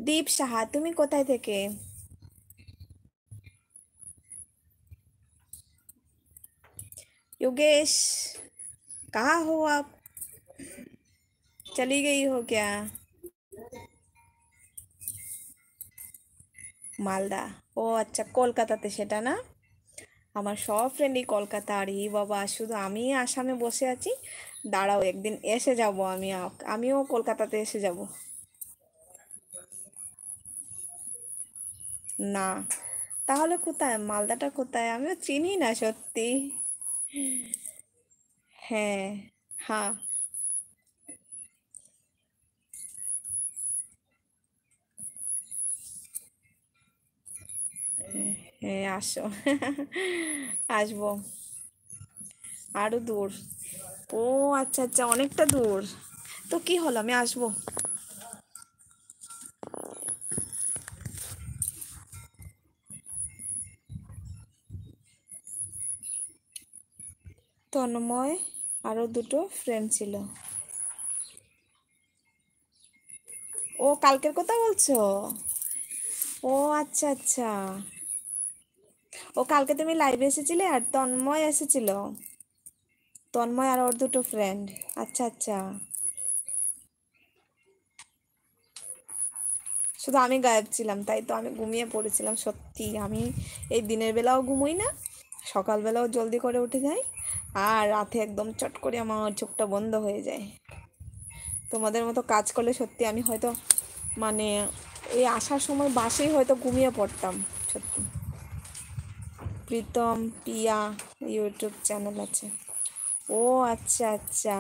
दीप साहा তুমি কোথায় থেকে? योगेश कहाँ हो आप? चली गई हो क्या? মালদা। ও আচ্ছা, কলকাতাতে সেটা না? আমার সব ফ্রেন্ডই কলকাতার। এই বাবা, শুধু আমি আসামে বসে আছি। দাঁড়াও, একদিন এসে যাব আমি, আমিও কলকাতাতে এসে যাব। না, তাহলে কোথায়? মালদাটা কোথায়? আমিও চিনি না সত্যি। হ্যাঁ। হ্যাঁ। হ্যাঁ, আসো। আসবো। আরো দূর? ও আচ্ছা আচ্ছা, অনেকটা দূর। তো কি হলো, আমি আসবো। তন্ময়, আরো দুটো ফ্রেন্ড ছিল। ও কালকের কথা বলছো? ও আচ্ছা আচ্ছা। ও কালকে তুমি লাইভে এসেছিলে আর তন্ময় এসেছিল। তন্ময় আর ওর দুটো ফ্রেন্ড। আচ্ছা আচ্ছা। শুধু আমি গায়েব ছিলাম, তাই তো আমি ঘুমিয়ে পড়েছিলাম সত্যি। আমি এই দিনের বেলাও ঘুমোই না, সকালবেলাও জলদি করে উঠে যাই, আর রাতে একদম চট করে আমার চোখটা বন্ধ হয়ে যায়। তোমাদের মতো কাজ করলে সত্যি আমি হয়তো, মানে, এই আসার সময় বাসেই হয়তো ঘুমিয়ে পড়তাম সত্যি। প্রীতম পিয়া ইউটিউব চ্যানেল আছে। ও আচ্ছা আচ্ছা।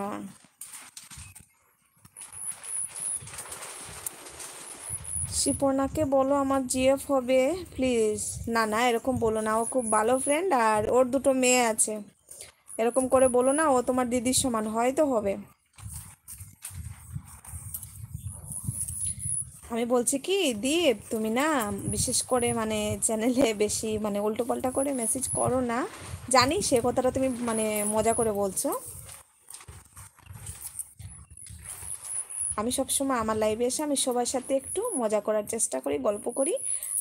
শিপর্ণাকে বলো আমার জিএফ হবে প্লিজ। না না, এরকম বলো না, ও খুব ভালো ফ্রেন্ড আর ওর দুটো মেয়ে আছে। এরকম করে বলো না, ও তোমার দিদির সমান হয়তো হবে। আমি বলছি কি, দীপ তুমি না বিশেষ করে মানে চ্যানেলে বেশি মানে উল্টো পাল্টা করে মেসেজ করো না। জানি সে কথাটা তুমি মানে মজা করে বলছো। আমি সবসময় আমার লাইভে এসে আমি সবার সাথে একটু মজা করার চেষ্টা করি, গল্প করি।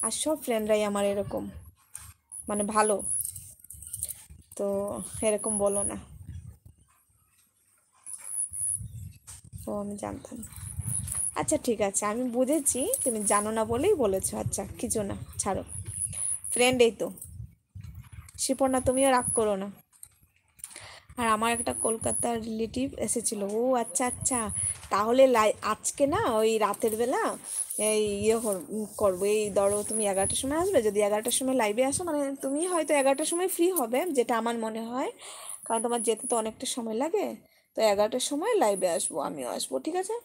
আর সব ফ্রেন্ডরাই আমার এরকম, মানে ভালো। তো এরকম বলো না। ও আমি জানতাম। আচ্ছা ঠিক আছে, আমি বুঝেছি তুমি জানো না বলেই বলেছো। আচ্ছা কিছু না, ছাড়ো। ফ্রেন্ড এই তো। শিপর্ণা তুমিও রাগ করো না। আর আমার একটা কলকাতার রিলেটিভ এসেছিল। ও আচ্ছা আচ্ছা। তাহলে আজকে না ওই রাতের বেলা এই করবো। এই ধরো তুমি 11টার সময় আসবে, যদি 11টার সময় লাইভে আসো, মানে তুমি হয়তো 11টার সময় ফ্রি হবে যেটা আমার মনে হয়, কারণ তোমার যেতে তো অনেকটা সময় লাগে। তো 11টার সময় লাইভে আসবো, আমিও আসবো, ঠিক আছে?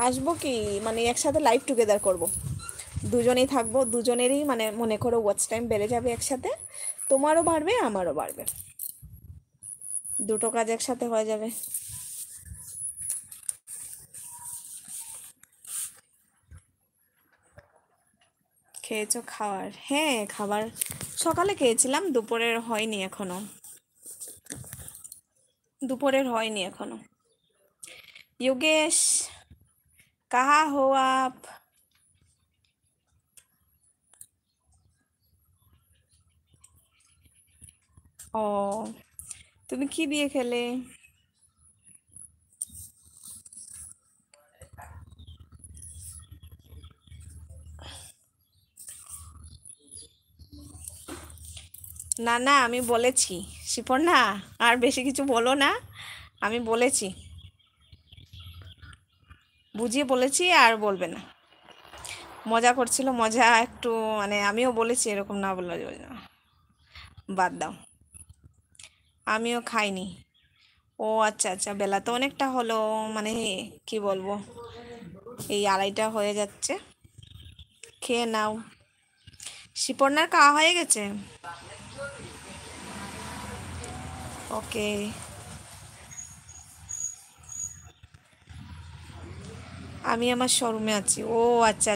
আসবো কি, মানে একসাথে লাইভ টুগেদার করব। দুজনেই থাকবো, দুজনেরই মানে মনে করো ওয়াচ টাইম বেড়ে যাবে একসাথে। তোমারও বাড়বে, আমারও বাড়বে। দুটো কাজ একসাথে হয়ে যাবে। খেয়েছো খাবার? হ্যাঁ, খাবার সকালে খেয়েছিলাম, দুপুরের হয়নি এখনো। দুপুরের হয়নি এখনো। योगेश कहाँ हो आप? ও, তুমি কি দিয়ে খেলে? না না, আমি বলেছি। শিপর্ণা, আর বেশি কিছু বলো না। আমি বলেছি, বুঝিয়ে বলেছি, আর বলবে না। মজা করছিল, মজা একটু, মানে আমিও বলেছি এরকম না বললে যাবে না। বাদ দাও। আমিও খাইনি। ও আচ্ছা আচ্ছা, বেলা তো অনেকটা হলো, মানে কি বলবো, এই 2:30 হয়ে যাচ্ছে। খেয়ে নাও। শিপর্ণার খাওয়া হয়ে গেছে? ওকে। আমি আমার শোরুমে আছি। ও আচ্ছা।